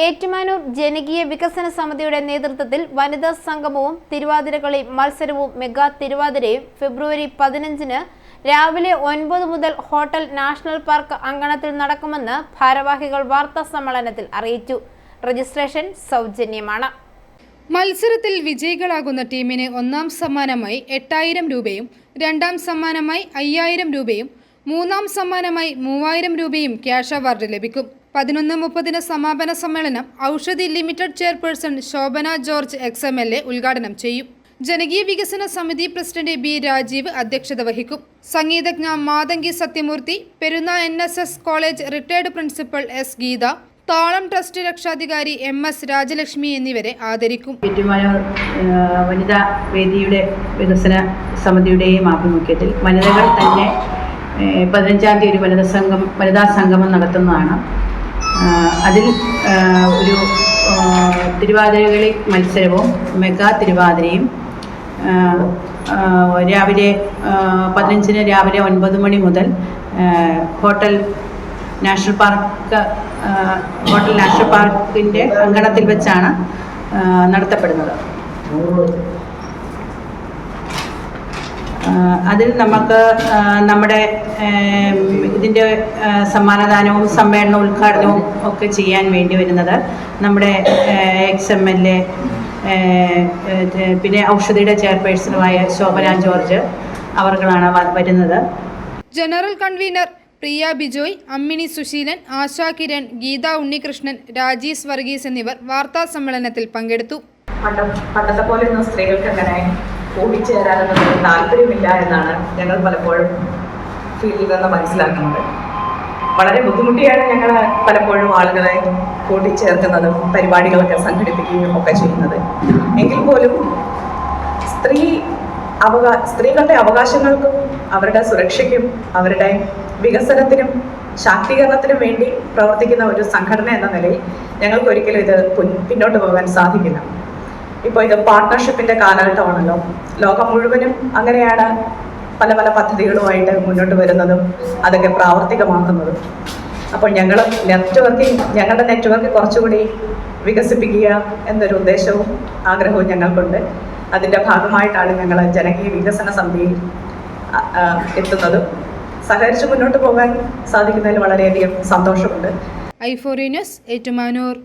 ഏറ്റുമാനൂർ ജനകീയ വികസന സമിതിയുടെ നേതൃത്വത്തിൽ വനിതാ സംഗമവും തിരുവാതിരകളി മത്സരവും മെഗാ തിരുവാതിരയും ഫെബ്രുവരി 15-ന് രാവിലെ 9 മുതൽ ഹോട്ടൽ നാഷണൽ പാർക്ക് അങ്കണത്തിൽ നടക്കുമെന്ന് ഭാരവാഹികൾ വാർത്താ സമ്മേളനത്തിൽ അറിയിച്ചു. രജിസ്ട്രേഷൻ സൗജന്യമാണ്. മത്സരത്തിൽ വിജയികളാകുന്ന ടീമിന് ഒന്നാം സമ്മാനമായി 8000 രൂപയും രണ്ടാം സമ്മാനമായി 5000 രൂപയും മൂന്നാം സമ്മാനമായി 3000 രൂപയും ക്യാഷ് അവാർഡ് ലഭിക്കും. 11:30 സമാപന സമ്മേളനം Oushadhi limited chairperson Shobhana George XMLA ഉദ്ഘാടനം ചെയ്യും. ജനകീയ വികസന സമിതി പ്രസിഡന്റ് B. രാജീവ് അധ്യക്ഷത വഹിക്കും. സംഗീതജ്ഞ Mathangi Sathyamoorthy, Perunna NSS college retired principal S. Geetha, Thalam trust രക്ഷാധികാരി MS. രാജലക്ഷ്മി എന്നിവരെ ആദരിക്കും. ഏറ്റുമാനൂർ വനിതാ വേദിയുടെ വികസന സമിതിയുടെയും ആഭിമുഖ്യത്തിൽ വനിതകൾ തന്നെ 15-ാം തീയതി ഒരു വനിതാ സംഗമം നടത്തുന്നതാണ്. അതിൽ ഒരു തിരുവാതിരകളി മത്സരവും മെഗാ തിരുവാതിരയും രാവിലെ 15-ന് രാവിലെ 9 മണി മുതൽ ഹോട്ടൽ നാഷണൽ പാർക്കിൻ്റെ അങ്കണത്തിൽ വെച്ചാണ് നടത്തപ്പെടുന്നത്. അതിൽ നമുക്ക് നമ്മുടെ ഇതിൻ്റെ സമ്മാനദാനവും സമ്മേളന ഉദ്ഘാടനവും ഒക്കെ ചെയ്യാൻ വേണ്ടി വരുന്നത് നമ്മുടെ XMLA പിന്നെ ഔഷധിയുടെ ചെയർപേഴ്സണുമായ ശോഭന ജോർജ് അവർകളാണ് വരുന്നത്. ജനറൽ കൺവീനർ പ്രിയ ബിജോയ്, അമ്മിണി സുശീലൻ, ആശാ കിരൺ, ഗീത ഉണ്ണികൃഷ്ണൻ, രാജീസ് വർഗീസ് എന്നിവർ വാർത്താ സമ്മേളനത്തിൽ പങ്കെടുത്തു. പണ്ടത്തെ പോലെ ഒന്നും സ്ത്രീകൾക്ക് അങ്ങനെ കൂടിച്ചേരാനൊന്നും താല്പര്യമില്ല എന്നാണ് ഞങ്ങൾ പലപ്പോഴും ഫീൽഡിൽ നിന്ന് മനസ്സിലാക്കുന്നത്. വളരെ ബുദ്ധിമുട്ടിയാണ് ഞങ്ങൾ പലപ്പോഴും ആളുകളെ കൂട്ടിച്ചേർക്കുന്നതും പരിപാടികളൊക്കെ സംഘടിപ്പിക്കുകയും ഒക്കെ ചെയ്യുന്നത്. എങ്കിൽ പോലും സ്ത്രീകളുടെ അവകാശങ്ങൾക്കും അവരുടെ സുരക്ഷയ്ക്കും അവരുടെ വികസനത്തിനും ശാക്തീകരണത്തിനും വേണ്ടി പ്രവർത്തിക്കുന്ന ഒരു സംഘടന എന്ന നിലയിൽ ഞങ്ങൾക്ക് ഒരിക്കലും ഇത് പിന്നോട്ട് പോകാൻ സാധിക്കില്ല. ഇപ്പോൾ ഇത് പാർട്ട്ണർഷിപ്പിന്റെ കാലഘട്ടമാണല്ലോ. ലോകം മുഴുവനും അങ്ങനെയാണ് പല പല പദ്ധതികളുമായിട്ട് മുന്നോട്ട് വരുന്നതും അതൊക്കെ പ്രാവർത്തികമാക്കുന്നതും. അപ്പോൾ ഞങ്ങളുടെ നെറ്റ്വർക്ക് കുറച്ചുകൂടി വികസിപ്പിക്കുക എന്നൊരു ഉദ്ദേശവും ആഗ്രഹവും ഞങ്ങൾക്കുണ്ട്. അതിൻ്റെ ഭാഗമായിട്ടാണ് ഞങ്ങൾ ജനകീയ വികസന സമിതിയിൽ എത്തുന്നതും സഹകരിച്ച് മുന്നോട്ട് പോകാൻ സാധിക്കുന്നതിൽ വളരെയധികം സന്തോഷമുണ്ട്. i4 news, Ettumanoor.